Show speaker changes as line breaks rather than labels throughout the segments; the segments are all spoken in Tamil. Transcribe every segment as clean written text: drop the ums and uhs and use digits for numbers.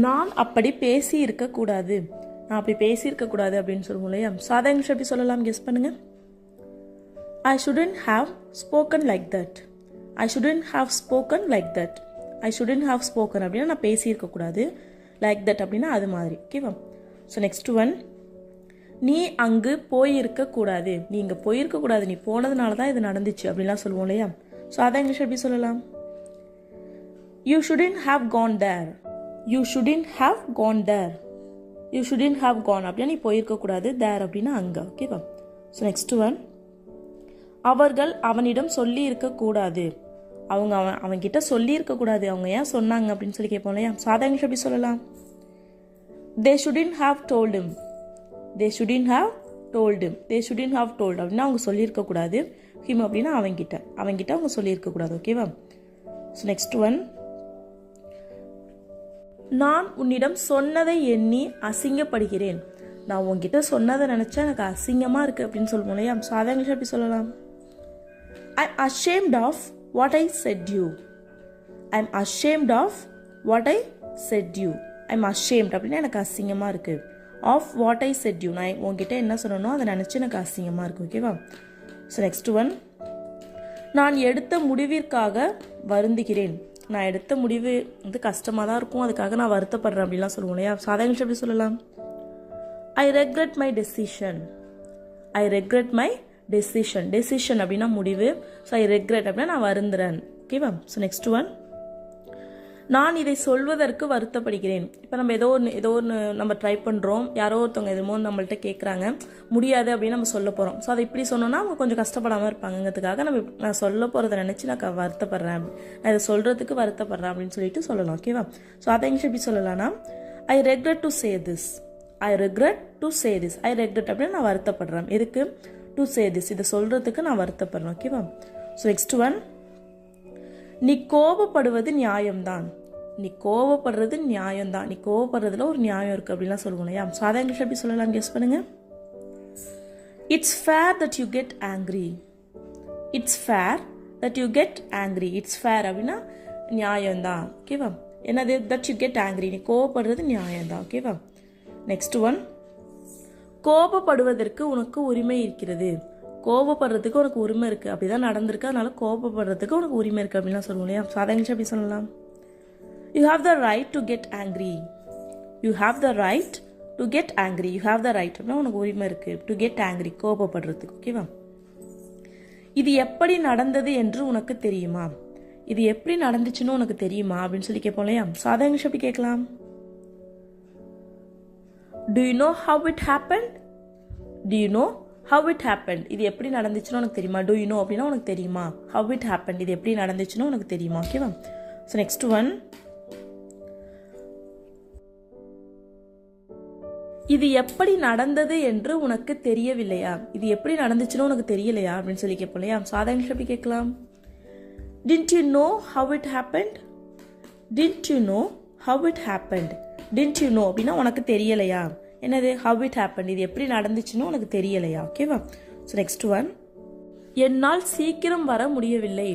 நான் அப்படி பேசி இருக்கக்கூடாது. நான் அப்படி பேசி இருக்கக்கூடாது அப்படின்னு சொல்லுவோம் இல்லையா? சாதா இங்கிலீஷ் எப்படி சொல்லலாம்? கெஸ் பண்ணுங்க. I shouldn't have spoken like that. I shouldn't have spoken like that. I shouldn't have spoken அப்படின்னா நான் பேசி இருக்கக்கூடாது. லைக் தட் அப்படின்னா அது மாதிரி. ஓகேவா? ஸோ நெக்ஸ்ட் ஒன், நீ அங்கு போயிருக்கக்கூடாது. நீ இங்கே போயிருக்கக்கூடாது, நீ போனதுனால தான் இது நடந்துச்சு அப்படின்லாம் சொல்லுவோம் இல்லையா? ஸோ அதான் இங்கிலீஷ் எப்படி சொல்லலாம்? You shouldn't have gone there. You shouldn't have gone there. You shouldn't have gone அப்படின்னா நீ போயிருக்கக்கூடாது. there அப்படின்னா அங்கே. ஓகேவா? ஸோ நெக்ஸ்ட் ஒன், அவர்கள் அவனிடம் சொல்லி இருக்கக்கூடாது. அவன்கிட்ட சொல்லி இருக்கக்கூடாது. அவங்க ஏன் சொன்னாங்க அப்படின்னு சொல்லி கேட்போம் இல்லையா? சாதா இங்கிலீஷ் எப்படி சொல்லலாம்? They shouldn't have told him. They shouldn't have told him. They shouldn't have told அப்படின்னா அவங்க சொல்லியிருக்கக்கூடாது. him அப்படின்னா அவன்கிட்ட அவங்க சொல்லியிருக்கக்கூடாது. ஓகேவா? ஸோ நெக்ஸ்ட் ஒன், நான் உன்னிடம் சொன்னதை எண்ணி அசிங்கப்படுகிறேன். நான் உன்கிட்ட சொன்னதை நினைச்சா எனக்கு அசிங்கமா இருக்கு அப்படின்னு சொல்லுவோம் இல்லையா? சாதா இங்கிலீஷ் எப்படி சொல்லலாம்? I'm ashamed of what I said you. I'm ashamed of what I said you. I'm ashamed அப்படின்னா எனக்கு அசிங்கமா இருக்கு. of what I said you, நான் உன்கிட்ட என்ன சொன்னனோ அதை நினைச்சு எனக்கு அசிங்கமா இருக்கு. ஓகேவா? ஸோ நெக்ஸ்ட் ஒன், நான் எடுத்த முடிவிற்காக வருந்துகிறேன். நான் எடுத்த முடிவு வந்து கஷ்டமாக தான் இருக்கும், அதுக்காக நான் வருத்தப்படுறேன் அப்படின்லாம் சொல்லுவோம் இல்லையா? சாதா இங்கிலீஷ் எப்படி சொல்லலாம்? ஐ regret my decision. I regret my decision. Decision அப்படின்னா முடிவு. ஸோ ஐ ரெக்ரெட் அப்படின்னா நான் வருந்துறேன். ஓகேவா? ஸோ நெக்ஸ்ட் ஒன், நான் இதை சொல்வதற்கு வருத்தப்படுகிறேன். இப்போ நம்ம ஏதோ ஒன்று நம்ம ட்ரை பண்ணுறோம், யாரோ ஒருத்தவங்க எதுமோ நம்மள்ட்ட கேட்குறாங்க, முடியாது அப்படின்னு நம்ம சொல்ல போகிறோம். ஸோ அதை இப்படி சொன்னோன்னா அவங்க கொஞ்சம் கஷ்டப்படாமல் இருப்பாங்கிறதுக்காக நான் சொல்ல போகிறத நினச்சி நான் வருத்தப்படுறேன், நான் இதை சொல்கிறதுக்கு வருத்தப்படுறேன் அப்படின்னு சொல்லிட்டு சொல்லலாம். ஓகேவா? ஸோ அதை இங்கிலீஷ் எப்படி சொல்லலாம்னா, ஐ regret to say this. I regret to say this. I regret அப்படின்னு நான் வருத்தப்படுறேன். எதுக்கு? டு சே திஸ், இதை சொல்கிறதுக்கு நான் வருத்தப்படுறேன். ஓகேவா? ஸோ நெக்ஸ்ட் ஒன், நீ கோபப்படுவது நியாயம்தான். நீ கோபப்படுறது நியாயம்தான். நீ கோபப்படுறதுல ஒரு நியாயம் இருக்கு அப்படின்லாம் சொல்லுவோம் இல்லையா? சாதா இங்கிலீஷ் எப்படி சொல்லலாம்? கெஸ் பண்ணுங்க. It's fair that you get angry. It's fair that you get angry. It's fair அப்படின்னா நியாயம்தான். ஓகேவா? என்னது? தட் யூ கெட் ஆங்க்ரி, நீ கோபப்படுறது நியாயம்தான். ஓகேவா? நெக்ஸ்ட் ஒன், கோபப்படுவதற்கு உனக்கு உரிமை இருக்கிறது. கோபப்படுறதுக்கு உனக்கு உரிமை இருக்கு, அப்படிதான் நடந்திருக்கு, அதனால கோபப்படுறதுக்கு உனக்கு உரிமை இருக்கு அப்படின்லாம் சொல்லுவோம் இல்லையா? சாதா இங்கிலீஷ் எப்படி சொல்லலாம்? You have the right to get angry. You have the right to get angry. You have the right அப்படின்னா உனக்கு உரிமை இருக்கு. to get angry கோபப்படுறதுக்கு. ஓகேவா? இது எப்படி நடந்தது என்று உனக்கு தெரியுமா? இது எப்படி நடந்துச்சுன்னு உனக்கு தெரியுமா அப்படின்னு சொல்லி கேட்போம் இல்லையா? சாதா இங்கிலீஷ் எப்படி கேட்கலாம்? Do you know how it happened? Do you know how it happened? இது எப்படி நடந்துச்சுன்னு உனக்கு தெரியுமா? Do you know அப்படின்னா உனக்கு தெரியுமா? How it happened, இது எப்படி நடந்துச்சுன்னு உனக்கு தெரியுமா? ஓகேவா? ஸோ நெக்ஸ்ட் ஒன், இது எப்படி நடந்தது என்று உனக்கு தெரியவில்லையா? இது எப்படி நடந்துச்சுன்னு உனக்கு தெரியலையா அப்படின்னு சொல்லி கேட்போம் இல்லையா? சாதா இங்கிலீஷ் எப்படி கேட்கலாம்? Didn't you know how it happened? Didn't you know how it happened? Didn't you know அப்படின்னா உனக்கு தெரியலையா? என்னது? how it happened, இது எப்படி நடந்துச்சுன்னு உனக்கு தெரியலையா? ஓகேவா? ஸோ நெக்ஸ்ட் ஒன், என்னால் சீக்கிரம் வர முடியவில்லை.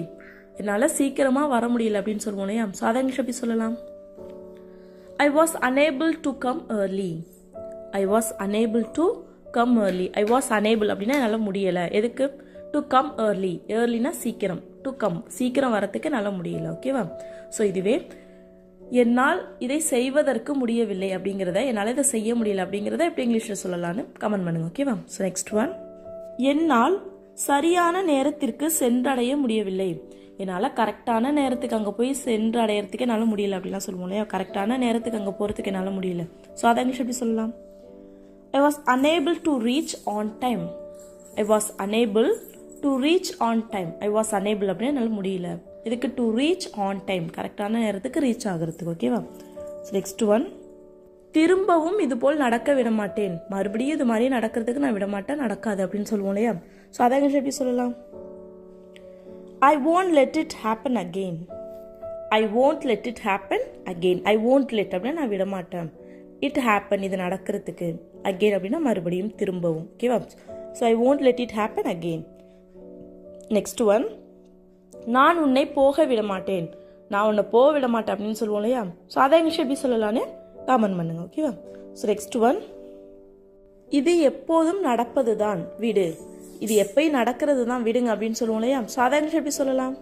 என்னால் சீக்கிரமா வர முடியல அப்படின்னு சொல்லுவோம் இல்லையா? சாதா இங்கிலீஷ் எப்படி சொல்லலாம்? I was unable to come early. I was unable to come early. I was unable அப்படின்னா என்னால் முடியலை. எதுக்கு? to come early. earlyனா சீக்கிரம். to come சீக்கிரம் வரத்துக்கு என்னால் முடியல. ஓகேவா? ஸோ இதுவே என்னால் இதை செய்வதற்கு முடியவில்லை அப்படிங்கிறத, என்னால் இதை செய்ய முடியல அப்படிங்கிறத எப்படி இங்கிலீஷில் சொல்லலான்னு கமெண்ட் பண்ணுங்க. ஓகேவா? ஸோ நெக்ஸ்ட் ஒன், என்னால் சரியான நேரத்திற்கு சென்றடைய முடியவில்லை. என்னால் கரெக்டான நேரத்துக்கு அங்கே போய் சென்றடைகிறதுக்கு என்னால் முடியல அப்படிலாம் சொல்லுவோம் இல்லையா? கரெக்டான நேரத்துக்கு அங்கே போகிறதுக்கு என்னால் முடியல. ஸோ அதை இங்கிலீஷ் எப்படி சொல்லலாம்? I was unable to reach on time. I was unable to reach on time. I was unable அப்படின்னா என்னால் முடியல. இதுக்கு to reach on time, கரெக்டான நேரத்துக்கு ரீச் ஆகிறதுக்கு. ஓகேவா? நெக்ஸ்ட் ஒன், திரும்பவும் இது போல் நடக்க விட மாட்டேன். மறுபடியும் இது மாதிரி நடக்கிறதுக்கு நான் விட மாட்டேன், நடக்காது அப்படின்னு சொல்லுவோம் இல்லையா? ஸோ அதை எப்படி சொல்லலாம்? I won't let it happen again. I won't let it happen again. I won't let அப்படின்னா நான் விட மாட்டேன். it happen இது நடக்கிறதுக்கு. again அப்படின்னா மறுபடியும், திரும்பவும். ஓகேவா? So I won't let it happen again. Next one, நான் உன்னை போக விட மாட்டேன். நான் உன்னை போக விட மாட்டேன் அப்படின்னு சொல்லுவோம் இல்லையா? ஸோ அதை இங்கிலீஷ் எப்படி சொல்லலான்னு, கமெண்ட் பண்ணுங்க. ஓகேவா? ஸோ நெக்ஸ்ட் ஒன், இது எப்போதும் நடப்பது தான் விடு. இது எப்பயும் நடக்கிறது தான் விடுங்க அப்படின்னு சொல்லுவோம் இல்லையா? சாதாரண எப்படி சொல்லலாம்?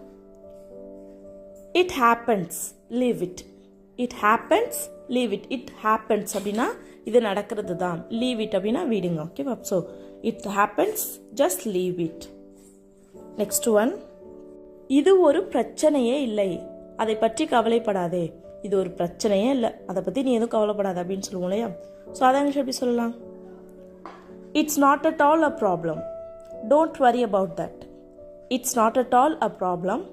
It happens, leave it. It happens, leave it. It happens அப்படின்னா இது நடக்கிறது தான், லீவ் இட் அப்படின்னா விடுங்க. ஓகேவா? So it happens, just leave it. Next one, இது ஒரு பிரச்சனையே இல்லை, அதை பற்றி கவலைப்படாதே. இது ஒரு பிரச்சனையே இல்லை, அதை பற்றி நீ எதுவும் கவலைப்படாத அப்படின்னு சொல்லுவோம் இல்லையா? ஸோ அதான் எப்படி சொல்லலாம்? It's not at all a problem, don't worry about that. It's not at all a problem,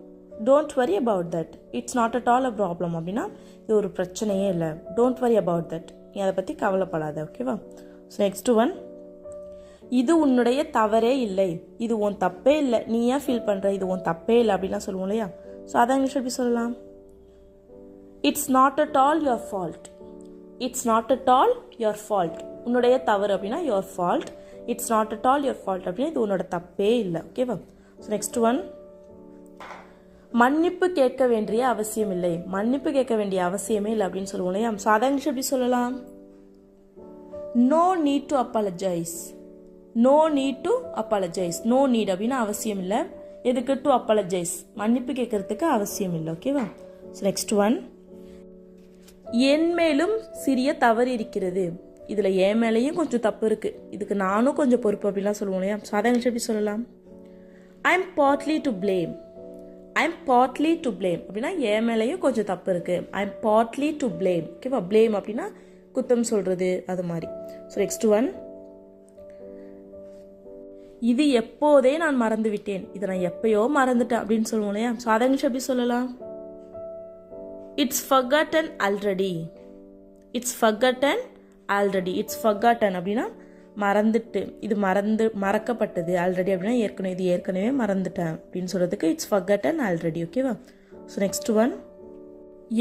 don't worry about that. It's not at all a problem அப்படின்னா இது ஒரு பிரச்சனையே இல்லை, டோன்ட் வரி அபவுட் தட், நீ அதை பற்றி கவலைப்படாத. ஓகேவா? ஸோ நெக்ஸ்ட் ஒன், இது உன்னுடைய தவறே இல்லை, இது உன் தப்பே இல்லை, நீ ஏன் ஃபீல் பண்ணுற, இது உன் தப்பே இல்லை அப்படின்லாம் சொல்லுவோம் இல்லையா? ஸோ அதான் இங்கிலீஷ் எப்படி சொல்லலாம்? It's not at all your fault. It's not at all your fault, உன்னுடைய தவறு அப்படின்னா your fault. It's not at all your fault அப்படின்னா இது உன்னோட தப்பே இல்லை. ஓகேவா? ஸோ நெக்ஸ்ட் ஒன், மன்னிப்பு கேட்க வேண்டிய அவசியம் இல்லை, மன்னிப்பு கேட்க வேண்டிய அவசியமே இல்லை அப்படின்னு சொல்லுவோம் இல்லையா? சாதா இங்கிலீஷ் எப்படி சொல்லலாம்? No need to apologise. No need to apologise. No need அப்படின்னா அவசியம் இல்லை, எதுக்கு? டு அப்பாலஜைஸ், மன்னிப்பு கேட்கறதுக்கு அவசியம் இல்லை. ஓகேவா? ஸோ நெக்ஸ்ட் ஒன், என் மேலும் சிறிய தவறு இருக்கிறது, இதில் என் மேலேயும் கொஞ்சம் தப்பு இருக்கு, இதுக்கு நானும் கொஞ்சம் பொறுப்பு அப்படிலாம் சொல்லுவோம் இல்லையா? சாதா இங்கிலீஷ் எப்படி சொல்லலாம்? I am partly to blame. I am partly to blame அப்படின்னா என் மேலேயும் கொஞ்சம் தப்பு இருக்கு, I am partly to blame. ஓகேவா? பிளேம் அப்படின்னா குத்தம் சொல்றது, அது மாதிரி. ஸோ நெக்ஸ்ட் ஒன், இது எப்போதே நான் மறந்து விட்டேன், இதை நான் எப்பயோ மறந்துட்டேன் அப்படின்னு சொல்லுவோம் இல்லையா? சாதா இங்கிலீஷ் எப்படி சொல்லலாம்? It's forgotten already. It's forgotten already. It's forgotten அப்படின்னா மறந்துட்டு, இது மறக்கப்பட்டது. ஆல்ரெடி அப்படின்னா ஏற்கனவே, இது ஏற்கனவே மறந்துட்டேன் அப்படின்னு சொல்றதுக்கு இட்ஸ் ஃபர்காட்டன் ஆல்ரெடி. ஓகேவா? ஸோ நெக்ஸ்ட் ஒன்,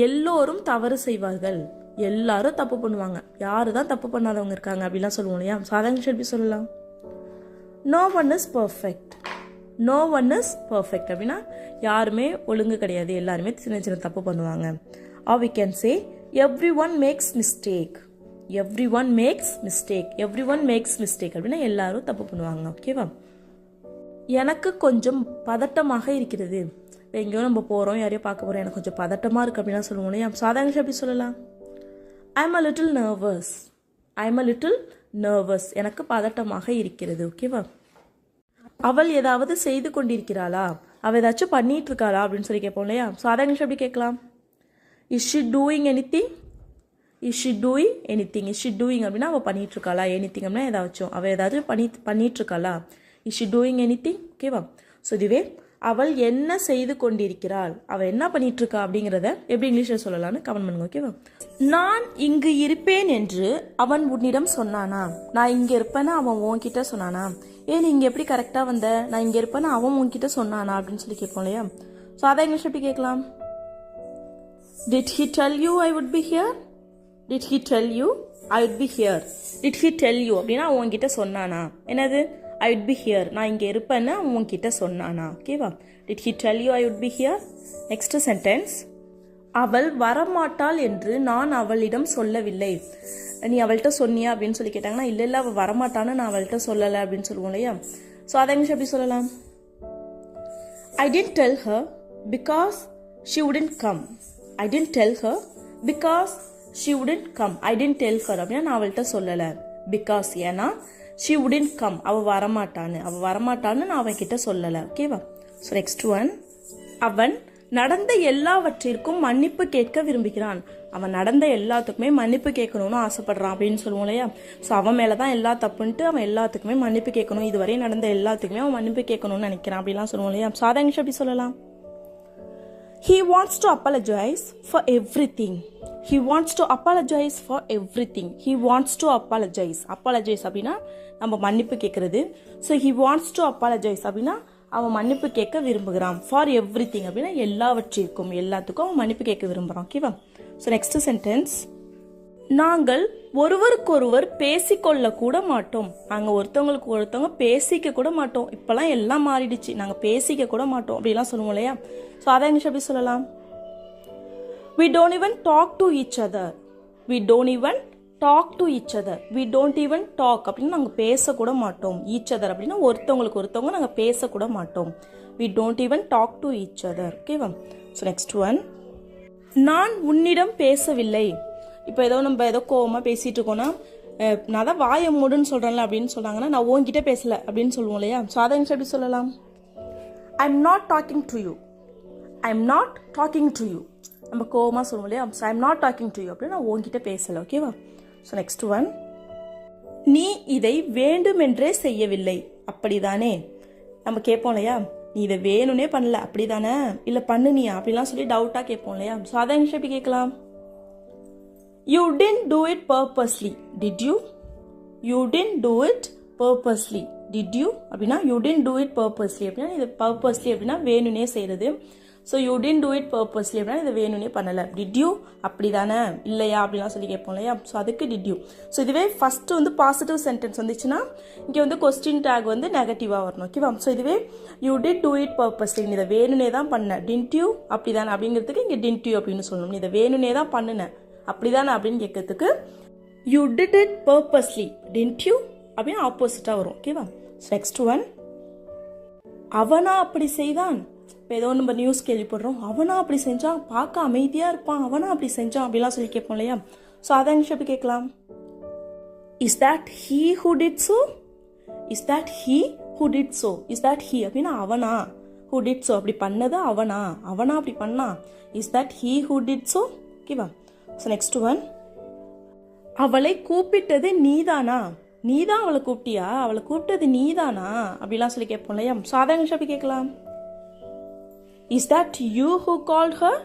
எல்லோரும் தவறு செய்வார்கள், எல்லாரும் தப்பு பண்ணுவாங்க, யாரு தான் தப்பு பண்ணாதவங்க இருக்காங்க அப்படிலாம் சொல்லுவோம் இல்லையா? சாதாரண எப்படி சொல்லலாம்? No one is perfect. No one is perfect அப்படின்னா யாருமே ஒழுங்கு கிடையாது, எல்லாருமே சின்ன சின்ன தப்பு பண்ணுவாங்க. Or we can say everyone makes mistake. Everyone makes mistake. Everyone makes mistake அப்படின்னா எல்லாரும் தப்பு பண்ணுவாங்க. ஓகேவா? எனக்கு கொஞ்சம் பதட்டமாக இருக்கிறது, எங்கேயோ நம்ம போகிறோம், யாரையோ பார்க்க போகிறோம், எனக்கு கொஞ்சம் பதட்டமாக இருக்குது அப்படின்னா சொல்லுவோம் இல்லையா? சாதாரண எப்படி சொல்லலாம்? I am a little nervous. I am a little nervous, எனக்கு பதட்டமாக இருக்கிறது. ஓகேவா? அவள் ஏதாவது செய்து கொண்டிருக்கிறாளா, அவள் ஏதாச்சும் பண்ணிட்டு இருக்காளா அப்படின்னு சொல்லி கேட்போம் இல்லையா? சாதாரண எப்படி கேட்கலாம்? Is she doing anything. Is she doing anything. Is she doing அப்படின்னா அவள் பண்ணிட்டு இருக்காளா, எனிதிங் அப்படின்னா ஏதாச்சும், அவள் ஏதாவது பண்ணிட்டு இருக்காளா, இஸ் ஷி டூயிங் எனிதிங். ஓகேவா? ஸோ இதுவே அவள் என்ன செய்து கொண்டிருக்கிறாள், அவள் என்ன பண்ணிட்டு இருக்கா அப்படிங்கிறத எப்படி இங்கிலீஷில் சொல்லலாம்னு கமெண்ட் பண்ணுங்க. ஓகேவா? நான் இங்கு இருப்பேன் என்று அவன் உன்னிடம் சொன்னானா, நான் இங்கே இருப்பேன்னு அவன் உன்கிட்ட சொன்னானா, நீ இங்கே எப்படி கரெக்டாக வந்த, நான் இங்கே இருப்பேன்னு அவன் உன்கிட்ட சொன்னானா அப்படின்னு சொல்லி கேட்போம் இல்லையா? ஸோ அதை இங்கிலீஷ் எப்படி கேட்கலாம்? Did he tell you I would be here? Did he tell you I would be here? Did he tell you அப்படின்னா உன்கிட்ட சொன்னானா, என்னது? I would be here, நான் இங்கே இருப்பேன்னு உன்கிட்ட சொன்னானா. ஓகேவா? Did he tell you I would be here? Next sentence, அவள் வரமாட்டாள் என்று நான் அவளிடம் சொல்லவில்லை. நீ அவள்கிட்ட சொன்னியா அப்படின்னு சொல்லி கேட்டாங்கன்னா இல்லை இல்லை அவள் வரமாட்டான்னு நான் அவள்கிட்ட சொல்லலை அப்படின்னு சொல்லுவோம் இல்லையா? ஸோ அதை இங்கிலீஷ் எப்படி சொல்லலாம்? I didn't tell her because she wouldn't come. I didn't tell her because she wouldn't come. I didn't tell her அப்படின்னா நான் அவள்கிட்ட சொல்லலை, பிகாஸ் ஏன்னா she wouldn't come, அவள் வரமாட்டான்னு நான் அவன்கிட்ட சொல்லலை. ஓகேவா? ஸோ நெக்ஸ்ட் ஒன், அவன் நடந்த எல்லாவற்றிற்கும் மன்னிப்பு கேட்க விரும்புகிறான். அவன் நடந்த எல்லாத்துக்குமே மன்னிப்பு கேட்கணும்னு ஆசைப்படுறான் அப்படின்னு சொல்லுவோம் இல்லையா? ஸோ அவன் மேலே தான் எல்லா தப்புன்ட்டு அவன் எல்லாத்துக்குமே மன்னிப்பு கேட்கணும், இதுவரை நடந்த எல்லாத்துக்குமே அவன் மன்னிப்பு கேட்கணும்னு நினைக்கிறான் அப்படிலாம் சொல்லுவோம் இல்லையா? சாதா இங்கிலீஷ் எப்படி சொல்லலாம்? He wants to apologize for everything. He wants to apologize for everything. He wants to apologize. Apologize அப்படின்னா நம்ம மன்னிப்பு கேட்கறது. So he wants to apologize அப்படின்னா அவன் மன்னிப்பு கேட்க விரும்புகிறான். ஃபார் எவ்ரி திங் அப்படின்னா எல்லாவற்றிற்கும், எல்லாத்துக்கும் அவன் மன்னிப்பு கேட்க விரும்புகிறான். ஓகேவா? ஸோ நெக்ஸ்ட் சென்டென்ஸ், நாங்கள் ஒருவருக்கொருவர் பேசிக்கொள்ள கூட மாட்டோம். நாங்கள் ஒருத்தவங்களுக்கு ஒருத்தவங்க பேசிக்க கூட மாட்டோம். இப்பெல்லாம் எல்லாம் மாறிடுச்சு, நாங்கள் பேசிக்க கூட மாட்டோம் அப்படிலாம் சொல்லுவோம் இல்லையா? ஸோ அதை இங்கிலீஷ் எப்படி சொல்லலாம்? We don't even talk to each other. we don't even talk to each other. we don't even talk அப்படின்னா நாங்கள் பேசக்கூட மாட்டோம். each other அப்படின்னா ஒருத்தவங்களுக்கு ஒருத்தவங்க நாங்கள் பேசக்கூட மாட்டோம். we don't even talk to each other. ஓகேவா? ஸோ நெக்ஸ்ட் ஒன், நான் உன்னிடம் பேசவில்லை. இப்போ நம்ம ஏதோ கோவமாக பேசிகிட்டு இருக்கோன்னா நான் தான் வாயை மூடுன்னு சொல்கிறேன்ல அப்படின்னு சொல்கிறாங்கன்னா நான் உன்கிட்ட பேசலை அப்படின்னு சொல்லுவோம் இல்லையா? ஸோ அதை எப்படி சொல்லலாம்? I am not talking to you. I am not talking to you. நம்ம கோவமாக சொல்லுவோம் இல்லையா? So I am not talking to you அப்படின்னு நான் உன்கிட்ட பேசலை. ஓகேவா? ஸோ நெக்ஸ்ட் ஒன், நீ இதை வேண்டுமென்றே செய்யவில்லை அப்படிதானே. நம்ம கேட்போம் இல்லையா? நீ இதை வேணும்னே பண்ணல அப்படிதானே, இல்லை பண்ணுனியா அப்படிலாம் சொல்லி டவுட்டாக கேட்போம் இல்லையா? ஸோ அதை எப்படி கேட்கலாம்? You didn't do it purposely, did you? you didn't do it purposely, did you? அப்படின்னா you didn't do it purposely அப்படின்னா இது purposely அப்படின்னா வேணும்னே செய்யறது. So you didn't do it purposely அப்படின்னா இது வேணும்னே பண்ணலை. did you அப்படிதானே, இல்லையா அப்படிலாம் சொல்லி கேட்போம் இல்லையா? ஸோ அதுக்கு did you. ஸோ இதுவே ஃபர்ஸ்ட் பாசிட்டிவ் சென்டென்ஸ் வந்துச்சுன்னா இங்கே கொஸ்டின் டேக் நெகட்டிவாக வரணும். ஓகேவா? ஸோ இதுவே you did do it purposely, நீ இதை வேணும்னே தான் பண்ண. didn't you அப்படிதானே அப்படிங்கிறதுக்கு இங்கே didn't you அப்படின்னு சொல்லணும். நீ இதை வேணும்னே தான் பண்ணினேன் அப்படிதானே அப்படின்னு கேட்கறதுக்கு you did it purposely, didn't you அப்படின்னு ஆப்போசிட்டாக வரும். ஓகேவா? நெக்ஸ்ட் ஒன், அவனா அப்படி செய்தான். இப்போ ஏதோ நம்ம நியூஸ் கேள்விப்படுறோம், அவனா அப்படி செஞ்சான், பார்க்க அமைதியாக இருப்பான், அவனா அப்படி செஞ்சான் அப்படிலாம் சொல்லி கேட்போம் இல்லையா? ஸோ அதை எப்படி கேட்கலாம்? Is that he who did so? Is that he who did so? Is that he அப்படின்னா அவனா, ஹூ டிட் ஸோ அப்படி பண்ணது அவனா, அவனா அப்படி பண்ணா. Is that he who did so? ஓகேவா? ஸோ நெக்ஸ்ட் ஒன், அவளை கூப்பிட்டது நீதானா. நீதான் அவளை கூப்பிட்டியா, அவளை கூப்பிட்டது நீதானா அப்படிலாம் சொல்லி கேட்போம் இல்லையா? ஸோ அதை எப்படி கேட்கலாம்? Is that you who called her?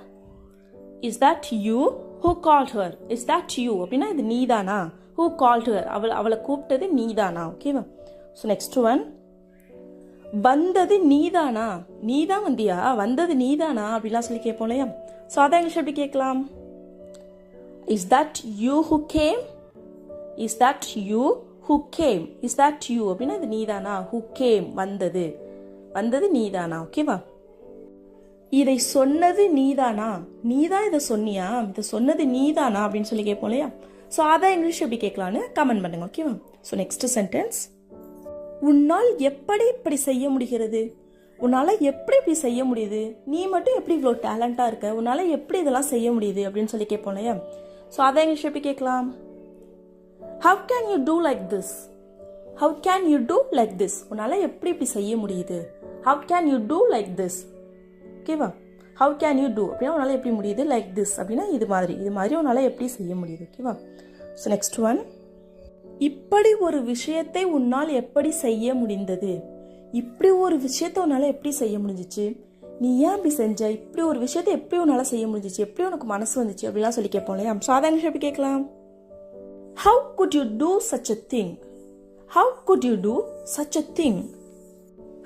Is that you who called her? Is that you அப்படின்னா இது நீதானா, ஹூ கால்ட் ஹர் அவளை கூப்பிட்டது நீதானா. ஓகேவா? ஸோ நெக்ஸ்ட் ஒன், வந்தது நீதானா. நீதான் வந்தியா, வந்தது நீதானா அப்படிலாம் சொல்லி கேட்போம் இல்லையா? ஸோ அதை எப்படி கேட்கலாம்? Is that you who came? Is that you who came? Is that you அப்படின்னா இது நீதானா, who came வந்தது, வந்தது நீதானா. ஓகேவா? இதை சொன்னது நீதானா, நீதான் இதை சொன்னியா, இதை சொன்னது நீதானா அப்படின்னு சொல்லி கேட்போம் இல்லையா? ஸோ அதை இங்கிலீஷ் எப்படி கேட்கலான்னு கமெண்ட் பண்ணுங்க. ஓகேவா? ஸோ நெக்ஸ்ட் சென்டென்ஸ், உன்னால் எப்படி இப்படி செய்ய முடிகிறது. உன்னால் எப்படி இப்படி செய்ய முடியுது, நீ மட்டும் எப்படி இவ்வளோ டேலண்டாக இருக்க, உன்னால் எப்படி இதெல்லாம் செய்ய முடியுது அப்படின்னு சொல்லி கேட்போம் இல்லையா? ஸோ அதை இங்கிலீஷ் எப்படி கேட்கலாம்? How can you do like this. How can you do like this, உன்னால் எப்படி இப்படி செய்ய முடியுது. How can you do like this. ஓகேவா? ஹவ் கேன் யூ டூ அப்படின்னா உன்னால் எப்படி முடியுது, லைக் திஸ் அப்படின்னா இது மாதிரி உன்னால் எப்படி செய்ய முடியுது. ஓகேவா? ஸோ நெக்ஸ்ட் ஒன், இப்படி ஒரு விஷயத்தை உன்னால் எப்படி செய்ய முடிந்தது. இப்படி ஒரு விஷயத்தை உன்னால் எப்படி செய்ய முடிஞ்சிச்சு, நீ ஏன் இப்படி செஞ்ச, இப்படி ஒரு விஷயத்தை எப்படி உன்னால் செய்ய முடிஞ்சிச்சு, எப்படி உனக்கு மனசு வந்துச்சு அப்படிலாம் சொல்லி கேட்போம் இல்லையா? ஸோ அதை எப்படி கேட்கலாம்? How could you do such a thing. How could you do such a thing.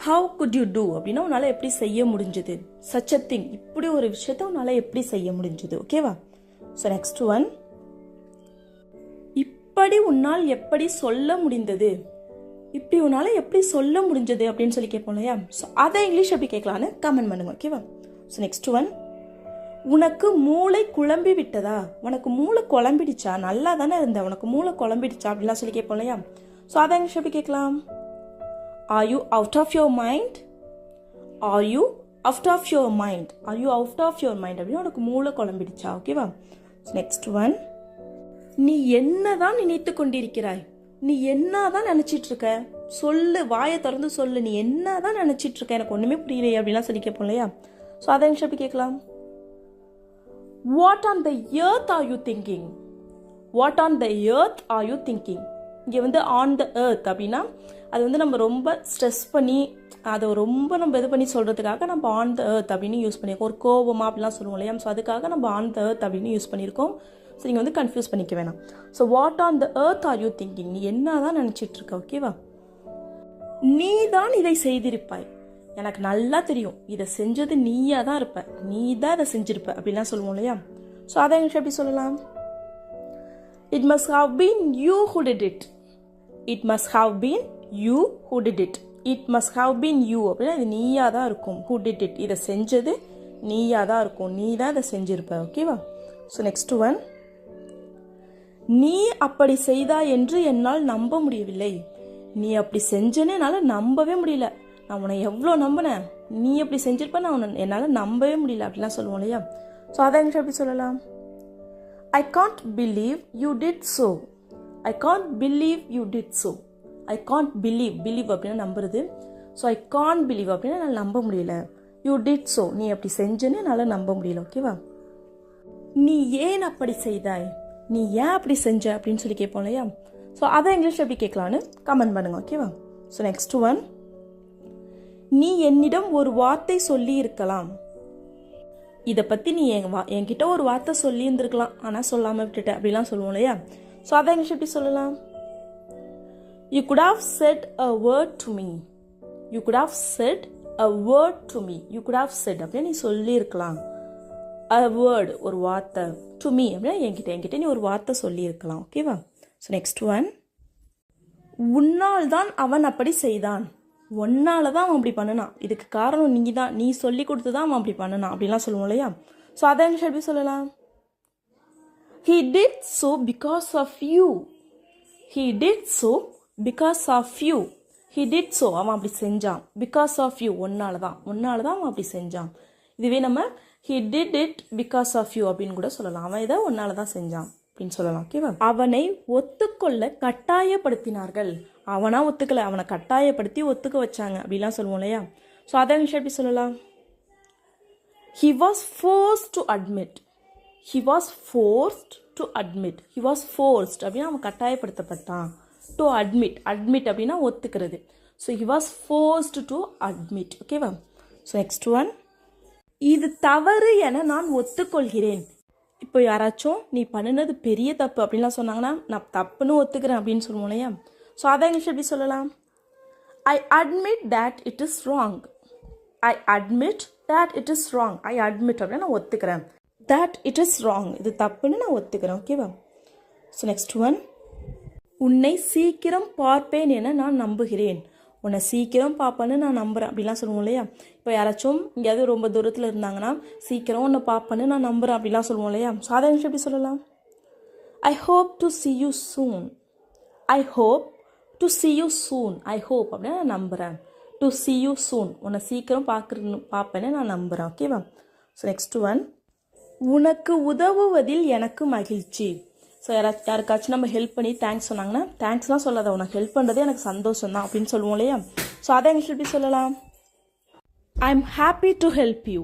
How could you do அப்படின்னா உன்னால் எப்படி செய்ய முடிஞ்சது. சச் அ திங் இப்படி ஒரு விஷயத்தை உன்னால் எப்படி செய்ய முடிஞ்சது. ஓகேவா? ஸோ நெக்ஸ்ட் ஒன், இப்படி உன்னால் எப்படி சொல்ல முடிந்தது. இப்படி உன்னால் எப்படி சொல்ல முடிஞ்சது அப்படின்னு சொல்லி கேட்போம் இல்லையா? ஸோ அதை இங்கிலீஷ் எப்படி கேட்கலான்னு கமெண்ட் பண்ணுங்க. ஓகேவா? ஸோ நெக்ஸ்ட் ஒன், உனக்கு மூளை குழம்பி விட்டதா. உனக்கு மூளை குழம்பிடுச்சா, நல்லா தானே இருந்த, உனக்கு மூளை குழம்பிடுச்சா அப்படிலாம் சொல்லி கேட்போம் இல்லையா? ஸோ அதை இங்கிலீஷ் எப்படி கேட்கலாம்? Are you out of your mind. Are you out of your mind. Are you out of your mind அப்படின்னு உனக்கு மூளை குழம்பிடுச்சா. ஓகேவா? நெக்ஸ்ட் ஒன், நீ என்னதான் நினைத்து கொண்டிருக்கிறாய். நீ என்னதான் நினைச்சிட்டு இருக்க, சொல்லு, வாயை திறந்து சொல்லு, நீ என்னதான் நினைச்சிட்டு இருக்க, எனக்கு ஒண்ணுமே புரியலையே அப்படிலாம் சொல்லி கேட்போம் இல்லையா? ஸோ அதை எப்படி கேட்கலாம்? What on the earth are you thinking. What on the earth are you thinking. இங்கே ஆன் த எர்த் அப்படின்னா அது நம்ம ரொம்ப ஸ்ட்ரெஸ் பண்ணி அதை ரொம்ப நம்ம இது பண்ணி சொல்கிறதுக்காக நம்ம ஆன் த எர்த் அப்படின்னு யூஸ் பண்ணியிருக்கோம். ஒரு கோபமா அப்படிலாம் சொல்லுவோம் இல்லையா? ஸோ அதுக்காக நம்ம ஆன் த எர்த் அப்படின்னு யூஸ் பண்ணியிருக்கோம். ஸோ நீங்கள் கன்ஃபியூஸ் பண்ணிக்க வேணாம். So what on the earth are you thinking, நீ என்ன தான் நினச்சிட்டு இருக்க. ஓகேவா? நீ தான் இதை செய்திருப்பாய். எனக்கு நல்லா தெரியும் இதை செஞ்சது நீயா தான் இருப்ப, நீ தான் இதை செஞ்சிருப்ப அப்படிலாம் சொல்லுவோம் இல்லையா? ஸோ அதை எப்படி சொல்லலாம்? It must have been you who did it. It must have been you who did it. It must have been you அப்படின்னா இது நீயா தான் இருக்கும். ஹூ டிட் இட், இதை செஞ்சது நீயா தான் இருக்கும், நீ தான் இதை செஞ்சிருப்ப. ஓகேவா? ஸோ நெக்ஸ்ட் ஒன், நீ அப்படி செய்தாய் என்று என்னால் நம்ப முடியவில்லை. நீ அப்படி செஞ்சேன்னு என்னால் நம்பவே முடியல. நான் உன்னை எவ்வளோ நம்பினேன், நீ அப்படி செஞ்சிருப்ப நான் என்னால் நம்பவே முடியல அப்படிலாம் சொல்லுவோம் இல்லையா. ஸோ அதை எங்கிட்ட எப்படி சொல்லலாம்? I can't believe you did so. I can't believe you did so. I can't believe, believe அப்படின்னா நம்புறது. ஸோ ஐ காண்ட் பிலீவ் அப்படின்னா என்னால் நம்ப முடியல. யூ டிட் ஸோ, நீ அப்படி செஞ்சேன்னு என்னால் நம்ப முடியல. ஓகேவா? நீ ஏன் அப்படி செய்தாய், நீ ஏன் அப்படி செஞ்ச அப்படின்னு சொல்லி கேட்போம் இல்லையா. ஸோ அதை இங்கிலீஷ் எப்படி கேட்கலான்னு கமெண்ட் பண்ணுங்க. ஓகேவா? ஸோ நெக்ஸ்ட் ஒன், நீ என்னிடம் ஒரு வார்த்தை சொல்லி இருக்கலாம். இதை பற்றி நீ என்கிட்ட ஒரு வார்த்தை சொல்லி இருந்திருக்கலாம், ஆனால் சொல்லாமல் விட்டுட்ட அப்படிலாம் சொல்லுவோம் இல்லையா. ஸோ அதை இங்கிலீஷ் எப்படி சொல்லலாம்? You could have said a word to me. You could have said a word to me. You could have said அப்படின்னா நீ சொல்லி இருக்கலாம். அ வேர்டு ஒரு வார்த்தை, டு மீ அப்படின்னா என்கிட்ட நீ ஒரு வார்த்தை சொல்லி இருக்கலாம். ஓகேவா? ஸோ நெக்ஸ்ட் ஒன், உன்னால் தான் அவன் அப்படி செய்தான். ஒன்னால தான் அவன் அப்படி பண்ணினான், இதுக்கு காரணம் நீ தான், நீ சொல்லி கொடுத்து தான் அவன் அப்படி பண்ணினான் அப்படிலாம் சொல்லுவோம் இல்லையா. ஸோ அதை எப்படி சொல்லலாம்? He did so because of you. He did so because of you. He did so, அவன் அப்படி செஞ்சான். Because of you, ஒன்னால தான் அவன் அப்படி செஞ்சான். இதுவே நம்ம he did it because of you அப்படின்னு கூட சொல்லலாம். அவன் இதை ஒன்னால தான் செஞ்சான் அப்படின்னு சொல்லலாம். ஓகேவா? அவனை ஒத்துக்கொள்ள கட்டாயப்படுத்தினார்கள். அவனா ஒத்துக்கல, அவனை கட்டாயப்படுத்தி ஒத்துக்க வச்சாங்க அப்படிலாம் சொல்லுவோம் இல்லையா. ஸோ அதை எப்படி சொல்லலாம்? He was forced to admit. He was forced to admit. He was forced அப்படின்னா அவன் கட்டாயப்படுத்தப்பட்டான். To admit, admit அப்படின்னா ஒத்துக்கிறது. So he was forced to admit. ஓகேவா? ஸோ நெக்ஸ்ட் ஒன், இது தவறு என நான் ஒத்துக்கொள்கிறேன். இப்போ யாராச்சும் நீ பண்ணினது பெரிய தப்பு அப்படின்லாம் சொன்னாங்கன்னா நான் தப்புன்னு ஒத்துக்கிறேன் அப்படின்னு சொல்லுவோம் இல்லையா. ஸோ அதை இங்கிலீஷ் எப்படி சொல்லலாம்? I admit that it is wrong. I admit that it is wrong. I admit அப்படின்னா நான் ஒத்துக்கிறேன். தட் இட் இஸ் ராங், இது தப்புன்னு நான் ஒத்துக்கிறேன். ஓகேவா? ஸோ நெக்ஸ்ட் ஒன், உன்னை சீக்கிரம் பார்ப்பேன் என நான் நம்புகிறேன். உன்னை சீக்கிரம் பார்ப்பேன்னு நான் நம்புகிறேன் அப்படிலாம் சொல்லுவோம் இல்லையா. இப்போ யாராச்சும் எங்கேயாவது ரொம்ப தூரத்தில் இருந்தாங்கன்னா சீக்கிரம் உன்னை பார்ப்பேன்னு நான் நம்புகிறேன் அப்படிலாம் சொல்லுவோம் இல்லையா. ஸோ அதை எப்படி சொல்லலாம்? I hope to see you soon. I hope to see you soon. I hope அப்படின்னா நான் நம்புகிறேன். டு see you soon, உன்னை சீக்கிரம் பார்ப்பேன்னு நான் நம்புகிறேன். ஓகேவா? ஸோ நெக்ஸ்ட் ஒன், உனக்கு உதவுவதில் எனக்கு மகிழ்ச்சி. ஸோ யாருக்காச்சும் நம்ம ஹெல்ப் பண்ணி தேங்க்ஸ் சொன்னாங்கன்னா தேங்க்ஸ்லாம் சொல்லாத, உனக்கு ஹெல்ப் பண்ணுறதே எனக்கு சந்தோஷம் தான் அப்படின்னு சொல்லுவோம் இல்லையா. ஸோ அதை எங்களுக்கு எப்படி சொல்லலாம்? I am happy to help you.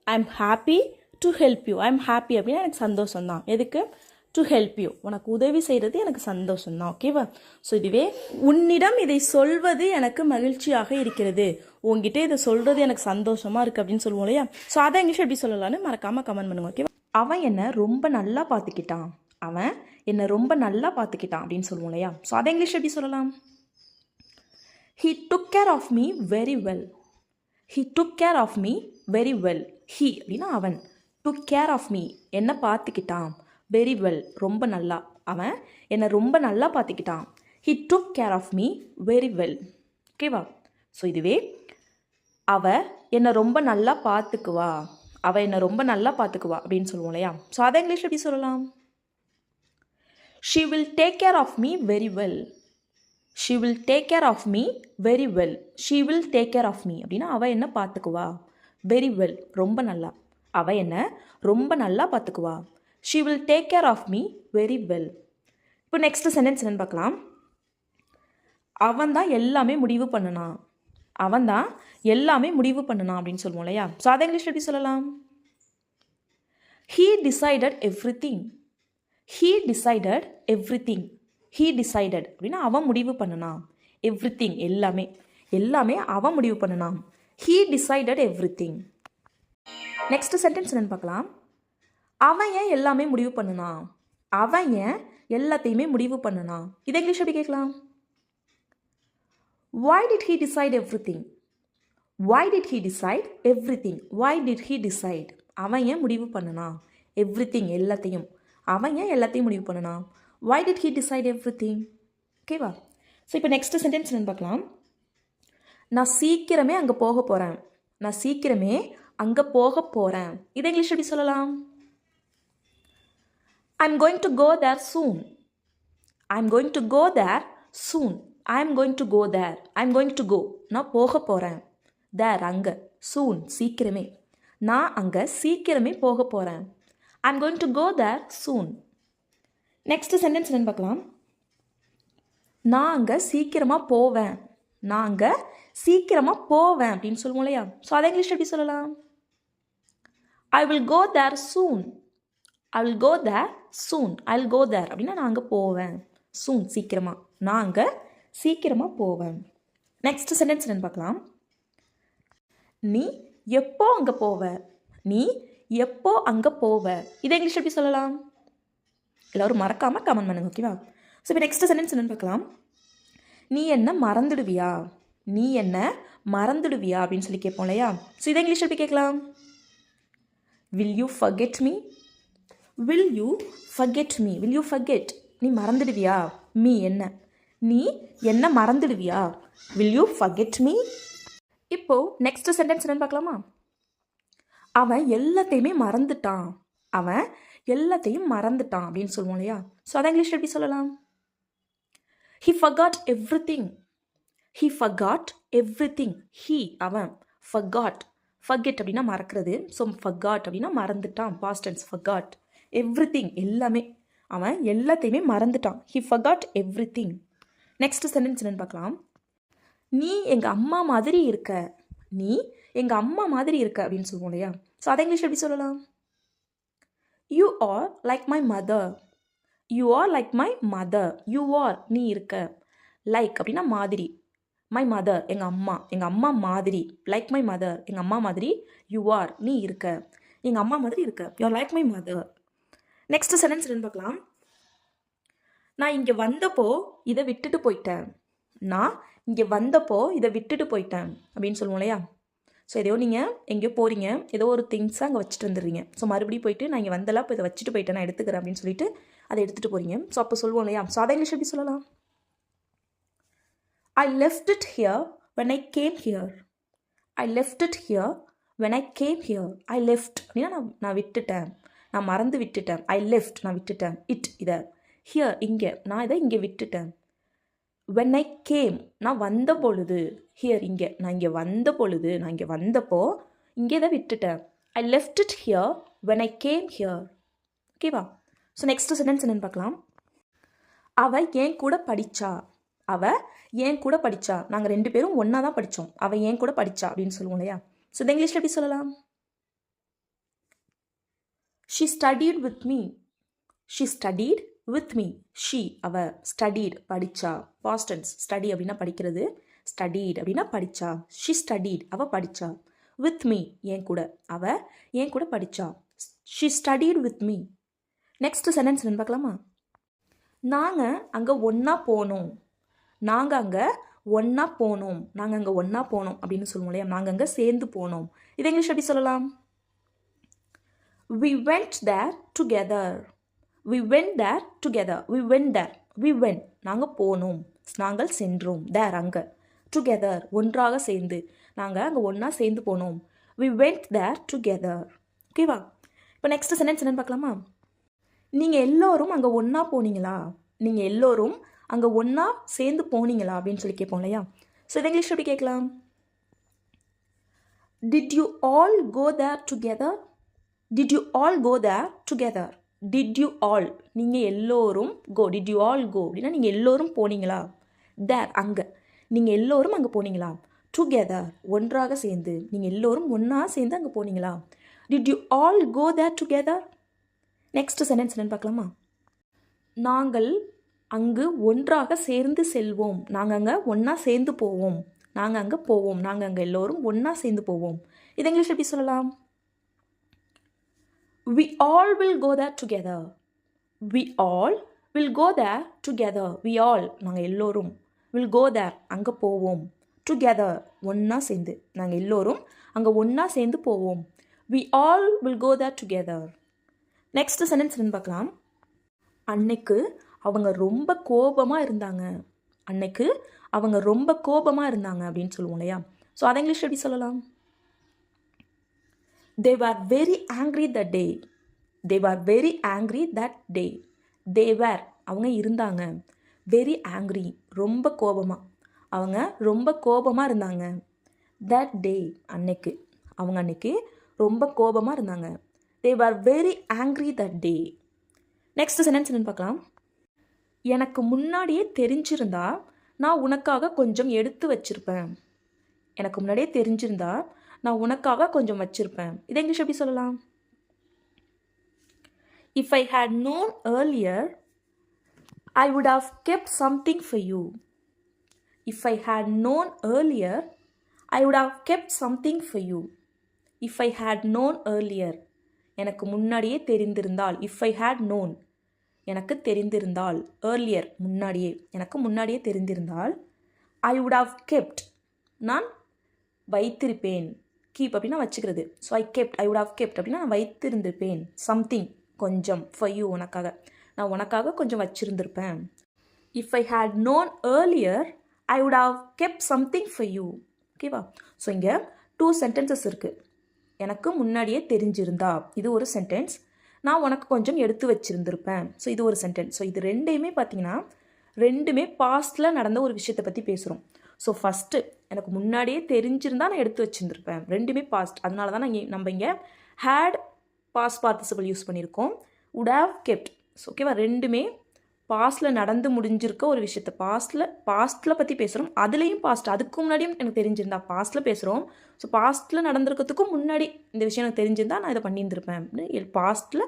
I am happy to help you. I am happy அப்படின்னா எனக்கு சந்தோஷம் தான். எதுக்கு? டு ஹெல்ப் யூ, உனக்கு உதவி செய்கிறது எனக்கு சந்தோஷம் தான். ஓகேவா? ஸோ இதுவே உன்னிடம் இதை சொல்வது எனக்கு மகிழ்ச்சியாக இருக்கிறது. உங்ககிட்ட இதை சொல்கிறது எனக்கு சந்தோஷமாக இருக்குது அப்படின்னு சொல்லுவோம் இல்லையா. ஸோ அதை இங்கிலீஷ் எப்படி சொல்லலான்னு மறக்காமல் கமெண்ட் பண்ணுங்க. ஓகேவா? அவன் என்னை ரொம்ப நல்லா பார்த்துக்கிட்டான். அவன் என்னை ரொம்ப நல்லா பார்த்துக்கிட்டான் அப்படின்னு சொல்லுவோம் இல்லையா. ஸோ அதை இங்கிலீஷ் எப்படி சொல்லலாம்? He took care of me very well. He took care of me very well. He அப்படின்னா அவன். took care of me, என்னை பார்த்துக்கிட்டான். very well, ரொம்ப நல்லா. அவன் என்னை ரொம்ப நல்லா பார்த்துக்கிட்டான். He took care of me very well. ஓகேவா? ஸோ இதுவே அவ என்னை ரொம்ப நல்லா பார்த்துக்குவா. அவள் என்னை ரொம்ப நல்லா பார்த்துக்குவா அப்படின்னு சொல்லுவோம் இல்லையா. ஸோ அதை இங்கிலீஷ் எப்படி சொல்லலாம்? She will take care of me very well. She will take care of me very well. She will take care of me அப்படின்னா அவள் என்ன பார்த்துக்குவா. very well, ரொம்ப நல்லா. அவள் என்ன ரொம்ப நல்லா பார்த்துக்குவா. She will take care of me very well. இப்போ நெக்ஸ்ட் சென்டென்ஸ் என்னன்னு பார்க்கலாம். அவன் தான் எல்லாமே முடிவு பண்ணினான். அவன் தான் எல்லாமே முடிவு பண்ணினான் அப்படின்னு சொல்லுவோம் இல்லையா. ஸோ அதை இங்கிலீஷ் எப்படி சொல்லலாம்? He decided everything. He decided everything. He decided அப்படின்னா அவன் முடிவு பண்ணினான். everything எல்லாமே, எல்லாமே அவன் முடிவு பண்ணினான். He decided everything. Next sentence என்னன்னு பார்க்கலாம். அவன் ஏன் எல்லாமே முடிவு பண்ணினான். அவன் ஏன் எல்லாத்தையுமே முடிவு பண்ணினான். இதை இங்கிலீஷ் எப்படி கேட்கலாம்? Why did he decide everything? Why did he decide everything? Why did he decide? அவன் ஏன் முடிவு பண்ணினான். everything எல்லாத்தையும், அவன் ஏன் எல்லாத்தையும் முடிவு பண்ணினான். Why did he decide everything? ஓகேவா? ஸோ இப்போ நெக்ஸ்ட் சென்டென்ஸ் என்னன்னு பார்க்கலாம். நான் சீக்கிரமே அங்கே போக போகிறேன். நான் சீக்கிரமே அங்கே போக போகிறேன். இதை இங்கிலீஷ் எப்படி சொல்லலாம்? I'm going to go there soon. I'm going to go there soon. I'm going to go there. I'm going to go. நான் போக போகிறேன். there அங்கே. soon சீக்கிரமே. நான் அங்கே சீக்கிரமே போக போகிறேன். I'm going to go there soon. Next sentence என்னன்னு பார்க்கலாம். நான் அங்கே சீக்கிரமாக போவேன். நான் அங்கே சீக்கிரமாக போவேன் அப்படின்னு சொல்லுவோம் இல்லையா? ஸோ அதை இங்கிலீஷ் எப்படி சொல்லலாம்? I will go there soon. I will go there soon. I'll go there அப்படின்னா நான் அங்கே போவேன். soon சீக்கிரமாக. நான் அங்கே சீக்கிரமாக போவேன். நெக்ஸ்ட் சென்டென்ஸ் என்னன்னு பார்க்கலாம். நீ எப்போ அங்கே போவ? நீ எப்போ அங்கே போவ? இதை இங்கிலீஷ் எப்படி சொல்லலாம்? எல்லோரும் மறக்காமல் கமெண்ட் பண்ணுங்க, ஓகேவா? ஸோ இப்போ நெக்ஸ்ட் சென்டென்ஸ் என்னன்னு பார்க்கலாம். நீ என்ன மறந்துடுவியா? நீ என்ன மறந்துடுவியா அப்படின்னு சொல்லி கேட்போம் இல்லையா? ஸோ இதை இங்கிலீஷ் எப்படி கேட்கலாம்? Will you forget me? Will you forget me? Will you forget? நீ மறந்துடுவியா? மீ என்ன? நீ என்ன மறந்துடுவியா? Will you forget me? இப்போ நெக்ஸ்ட் சென்டென்ஸ் என்னன்னு பார்க்கலாமா? அவன் எல்லாத்தையுமே மறந்துட்டான். அவன் எல்லாத்தையும் மறந்துட்டான் அப்படின்னு சொல்லுவோம் இல்லையா? ஸோ அதை இங்கிலீஷ் எப்படி சொல்லலாம்? He forgot everything. He forgot everything. He அவன் forgot. forget அப்படின்னா மறக்கிறது. ஸோ forgot அப்படின்னா மறந்துட்டான். past tense forgot. everything எல்லாமே. அவன் எல்லாத்தையுமே மறந்துட்டான். He forgot everything. Next sentence என்னன்னு பார்க்கலாம். நீ எங்கள் அம்மா மாதிரி இருக்க. நீ எங்கள் அம்மா மாதிரி இருக்க அப்படின்னு சொல்லுவோம் இல்லையா? ஸோ அதை இங்கிலீஷ் எப்படி சொல்லலாம்? You are like my mother. You are like my mother. You are நீ இருக்க. like அப்படின்னா மாதிரி. my mother எங்கள் அம்மா மாதிரி. like my mother எங்கள் அம்மா மாதிரி. you are நீ இருக்க. எங்கள் அம்மா மாதிரி இருக்க. you are like my mother. Next sentence என்னன்னு பார்க்கலாம். நான் இங்கே வந்தப்போ இதை விட்டுட்டு போயிட்டேன். நான் இங்கே வந்தப்போ இதை விட்டுட்டு போயிட்டேன் அப்படின்னு சொல்லுவோம் இல்லையா? ஸோ ஏதோ நீங்கள் எங்கேயோ போகிறீங்க, ஏதோ ஒரு திங்ஸை அங்கே வச்சுட்டு வந்துடுறீங்க. ஸோ மறுபடியும் போயிட்டு நான் இங்கே வந்தலாம் இப்போ இதை வச்சுட்டு போயிட்டேன், நான் எடுத்துக்கிறேன் அப்படின்னு சொல்லிட்டு அதை எடுத்துகிட்டு போகிறீங்க. ஸோ அப்போ சொல்லுவோம் இல்லையா? ஸோ அதை இங்கிலீஷ் எப்படி சொல்லலாம்? I left it here when I came here. I left it here when I came here. I left அப்படின்னா நான் விட்டுட்டேன், நான் மறந்து விட்டுட்டேன். I left நான் விட்டுட்டேன். it இதை. here இங்கே நான் இதை இங்கே விட்டுட்டேன். when I came நான் வந்த பொழுது. here இங்கே நான் இங்கே வந்த பொழுது, நான் இங்கே வந்தப்போ இங்கே இதை விட்டுட்டேன். I left it here when I came here. ஓகேவா? ஸோ நெக்ஸ்ட் சென்டென்ஸ் என்னன்னு பார்க்கலாம். அவ ஏன் கூட படித்தா. அவ ஏன் கூட படித்தா. நாங்கள் 2 பேரும் ஒன்றா தான் படித்தோம். அவள் ஏன் கூட படித்தா அப்படின்னு சொல்லுவோம் இல்லையா? ஸோ இந்த இங்கிலீஷில் எப்படி சொல்லலாம்? She studied with me. She studied with me. She அவ. studied படித்தா. past tense study அப்படின்னா படிக்கிறது. studied அப்படின்னா படித்தா. She studied அவ படித்தா. with me ஏன் கூட. அவ ஏன் கூட படித்தா. She studied with me. Next sentence என்னன்னு பார்க்கலாமா? நாங்கள் அங்கே ஒன்றா போனோம். நாங்கள் அங்கே ஒன்றா போனோம். நாங்கள் அங்கே ஒன்றா போனோம் அப்படின்னு சொல்லுவோம் இல்லையா? நாங்கள் அங்கே சேர்ந்து போனோம். இதை இங்கிலீஷ் எப்படி சொல்லலாம்? We went there together. We went there together. We went there. We went நாங்கள் போனோம். நாங்கள் சென்றோம். there அங்கே. together ஒன்றாக சேர்ந்து. நாங்கள் அங்கே ஒன்றா சேர்ந்து போனோம். We went there together. ஓகேவா? இப்போ நெக்ஸ்ட் சென்டென்ஸ் என்னன்னு பார்க்கலாமா? நீங்கள் எல்லோரும் அங்கே ஒன்றா போனீங்களா? நீங்கள் எல்லோரும் அங்கே ஒன்றா சேர்ந்து போனீங்களா அப்படின்னு சொல்லி கேட்போம் இல்லையா? ஸோ இதை இங்கிலீஷ் எப்படி கேட்கலாம்? Did you all go there together? Did you all go there together? Did you all நீங்கள் எல்லோரும் go. Did you all go அப்படின்னா நீங்கள் எல்லோரும் போனீங்களா? there அங்கே. நீங்கள் எல்லோரும் அங்கே போனீங்களா? together ஒன்றாக சேர்ந்து. நீங்கள் எல்லோரும் ஒன்றா சேர்ந்து அங்கே போனீங்களா? Did you all go there together? Next sentence என்னன்னு பார்க்கலாமா? நாங்கள் அங்கு ஒன்றாக சேர்ந்து செல்வோம். நாங்கள் அங்கே ஒன்றா சேர்ந்து போவோம். நாங்கள் அங்கே போவோம். நாங்கள் அங்கே எல்லோரும் ஒன்றா சேர்ந்து போவோம். இது இங்கிலீஷ் எப்படி சொல்லலாம்? We all will go there together. We all will go there together. We all நாங்கள் எல்லோரும் will go there அங்கே போவோம். together ஒன்றா சேர்ந்து. நாங்கள் எல்லோரும் அங்கே ஒன்றா சேர்ந்து போவோம். We all will go there together. Next sentence என்னன்னு பார்க்கலாம். அன்னைக்கு அவங்க ரொம்ப கோபமாக இருந்தாங்க. அன்னைக்கு அவங்க ரொம்ப கோபமாக இருந்தாங்க அப்படின்னு சொல்லுவோம் இல்லையா? ஸோ அதை இங்கிலீஷ் எப்படி சொல்லலாம்? They were very angry that day. They are very angry that day. They where அவங்க இருந்தாங்க. வெரி ஆங்க்ரி ரொம்ப கோபமாக. அவங்க ரொம்ப கோபமாக இருந்தாங்க. தட் டே அன்னைக்கு. அவங்க அன்னைக்கு ரொம்ப கோபமாக இருந்தாங்க. தே are very angry that day. Next sentence என்னன்னு பார்க்கலாம். எனக்கு முன்னாடியே தெரிஞ்சிருந்தா நான் உனக்காக கொஞ்சம் எடுத்து வச்சிருப்பேன். எனக்கு முன்னாடியே தெரிஞ்சிருந்தா நான் உனக்காக கொஞ்சம் வச்சிருப்பேன். இதை இங்கிலீஷ் எப்படி சொல்லலாம்? If I had known earlier, I would have kept something for you. If I had known earlier, I would have kept something for you. If I had known earlier, எனக்கு முன்னாடியே தெரிந்திருந்தால். If I had known, எனக்கு தெரிந்திருந்தால். earlier, முன்னாடியே, எனக்கு முன்னாடியே தெரிந்திருந்தால். I would have kept, நான் வைத்திருப்பேன். keep அப்படின்னா வச்சுக்கிறது. So I would have kept அப்படின்னா நான் வைத்திருந்திருப்பேன். something, கொஞ்சம், for you, உனக்காக. நான் உனக்காக கொஞ்சம் வச்சிருந்திருப்பேன். If I had known earlier, I would have kept something for you. ஓகேவா? ஸோ இங்கே 2 sentences இருக்குது. எனக்கு முன்னாடியே தெரிஞ்சிருந்தா இது ஒரு சென்டென்ஸ். நான் உனக்கு கொஞ்சம் எடுத்து வச்சிருந்திருப்பேன். ஸோ இது ஒரு சென்டென்ஸ். ஸோ இது ரெண்டையுமே பார்த்தீங்கன்னா ரெண்டுமே பாஸ்டில் நடந்த ஒரு விஷயத்தை பற்றி பேசுகிறோம். ஸோ ஃபஸ்ட்டு எனக்கு முன்னாடியே தெரிஞ்சிருந்தா நான் எடுத்து வச்சுருந்துருப்பேன். ரெண்டுமே பாஸ்ட். அதனால தான் நம்ம இங்கே ஹேட் பாஸ்ட் பார்ட்டிசிபிள் யூஸ் பண்ணியிருக்கோம். would have kept. ஸோ ஓகேவா? ரெண்டுமே பாஸ்டில் நடந்து முடிஞ்சிருக்க ஒரு விஷயத்தை பாஸ்ட்டில் பற்றி பேசுகிறோம். அதுலேயும் பாஸ்ட், அதுக்கு முன்னாடியும் எனக்கு தெரிஞ்சிருந்தா பாஸ்ட்டில் பேசுகிறோம். ஸோ பாஸ்ட்டில் நடந்திருக்கிறதுக்கும் முன்னாடி இந்த விஷயம் எனக்கு தெரிஞ்சிருந்தா நான் இதை பண்ணியிருந்திருப்பேன் அப்படின்னு பாஸ்ட்டில்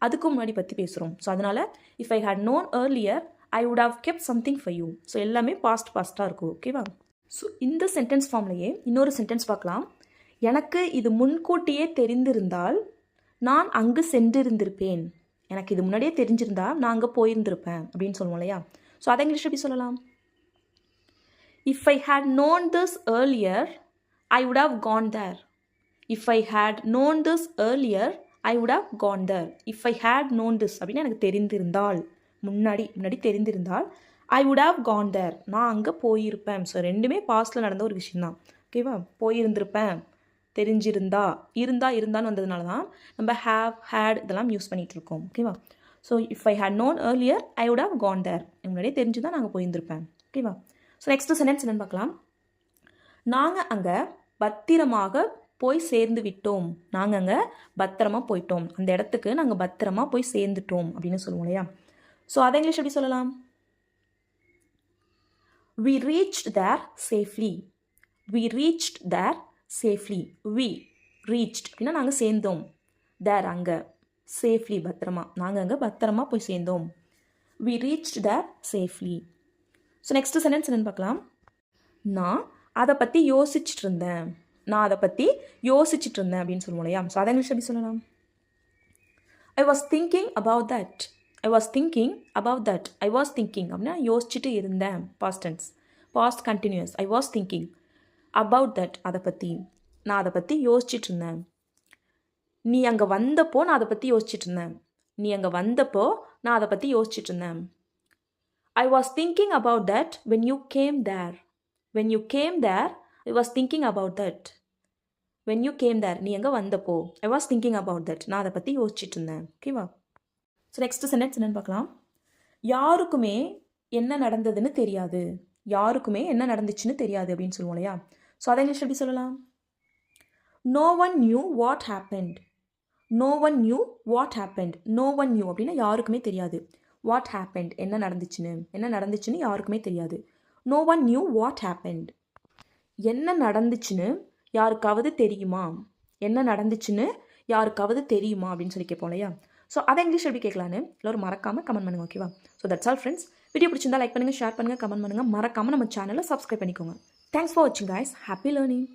அதுக்கு முன்னாடி பற்றி பேசுகிறோம். ஸோ அதனால் if I had known earlier, I would have kept something for you. So எல்லாமே பாஸ்ட்டாக இருக்கும். ஓகேவா? ஸோ இந்த சென்டென்ஸ் ஃபார்ம்லேயே இன்னொரு சென்டென்ஸ் பார்க்கலாம். எனக்கு இது முன்கூட்டியே தெரிந்திருந்தால் நான் அங்கு சென்றிருந்திருப்பேன். எனக்கு இது முன்னாடியே தெரிஞ்சிருந்தா நான் அங்கே போயிருந்திருப்பேன் அப்படின்னு சொல்லுவோம் இல்லையா? ஸோ அதை இங்கிலீஷ் எப்படி சொல்லலாம்? If I had known this earlier, I would have gone there. If I had known this earlier, I would have gone there. If I had known this அப்படின்னா எனக்கு தெரிந்திருந்தால், முன்னாடி தெரிந்திருந்தால், I would have gone there, நான் அங்கே போயிருப்பேன். ஸோ ரெண்டுமே பாஸ்டில் நடந்த ஒரு விஷயம்தான். ஓகேவா? போயிருந்திருப்பேன், இருந்தான்னு வந்ததுனால தான் நம்ம ஹேவ், ஹேட் இதெல்லாம் யூஸ் பண்ணிகிட்டு இருக்கோம். ஓகேவா? So if I had known earlier, I would have gone there. முன்னாடியே தெரிஞ்சு தான் நாங்கள் போயிருந்திருப்பேன். ஓகேவா? ஸோ நெக்ஸ்ட் சென்டென்ஸ் என்னன்னு பார்க்கலாம். நாங்கள் அங்கே பத்திரமாக போய் சேர்ந்து விட்டோம். நாங்கள் அங்கே பத்திரமா போயிட்டோம். அந்த இடத்துக்கு நாங்கள் பத்திரமா போய் சேர்ந்துட்டோம் அப்படின்னு சொல்லுவோம் இல்லையா? ஸோ அதை இங்கிலீஷ் எப்படி சொல்லலாம்? We reached there safely. We reached there safely. We reached அப்படின்னா நாங்கள் சேர்ந்தோம். there அங்கே, safely பத்திரமா, நாங்கள் அங்கே பத்திரமா போய் சேர்ந்தோம். We reached there safely. So next sentence என்னன்னு பார்க்கலாம். நான் அதை பற்றி யோசிச்சுட்டு இருந்தேன். அப்படின்னு சொல்லுவோம் இல்லையா? ஸோ அதை இங்கிலீஷ் எப்படி சொல்லலாம்? I was thinking about that. I was thinking அப்படின்னா யோசிச்சுட்டு இருந்தேன். past tense, past continuous. I was thinking about that, அதை பற்றி, நான் அதை பற்றி யோசிச்சுட்டு இருந்தேன். நீ அங்கே வந்தப்போ நான் அதை பற்றி யோசிச்சுட்டு இருந்தேன். I was thinking about that when you came there. When you came there, I was thinking about that. When you came there, நீ அங்கே வந்தப்போ I was thinking about that, நான் அதை பற்றி யோசிச்சுட்டு இருந்தேன். ஓகேவா? ஸோ நெக்ஸ்ட் சென்டென்ஸ் என்னன்னு பார்க்கலாம். யாருக்குமே என்ன நடந்துச்சுன்னு தெரியாது அப்படின்னு சொல்லுவோம் இல்லையா? ஸோ அதை இங்கிலீஷ் எப்படி சொல்லலாம்? No one knew what happened. No one knew அப்படின்னா யாருக்குமே தெரியாது. What happened என்ன நடந்துச்சுன்னு யாருக்குமே தெரியாது. No one knew what happened. என்ன நடந்துச்சுன்னு யாருக்காவது தெரியுமா அப்படின்னு சொல்லி கேட்போம் இல்லையா? ஸோ அதை இங்கிலீஷ் எப்படி கேட்கலான்னு எல்லோரும் மறக்காமல் கமெண்ட் பண்ணுங்கள். ஓகேவா? So that's all friends. Video பிடிச்சிருந்தா லைக் பண்ணுங்கள், ஷேர் பண்ணுங்கள், கமெண்ட் பண்ணுங்கள். மறக்காமல் நம்ம சேனலை சப்ஸ்கிரைப் பண்ணிக்கோங்க. தேங்க்ஸ் ஃபார் வாட்சிங் கைஸ். Happy learning.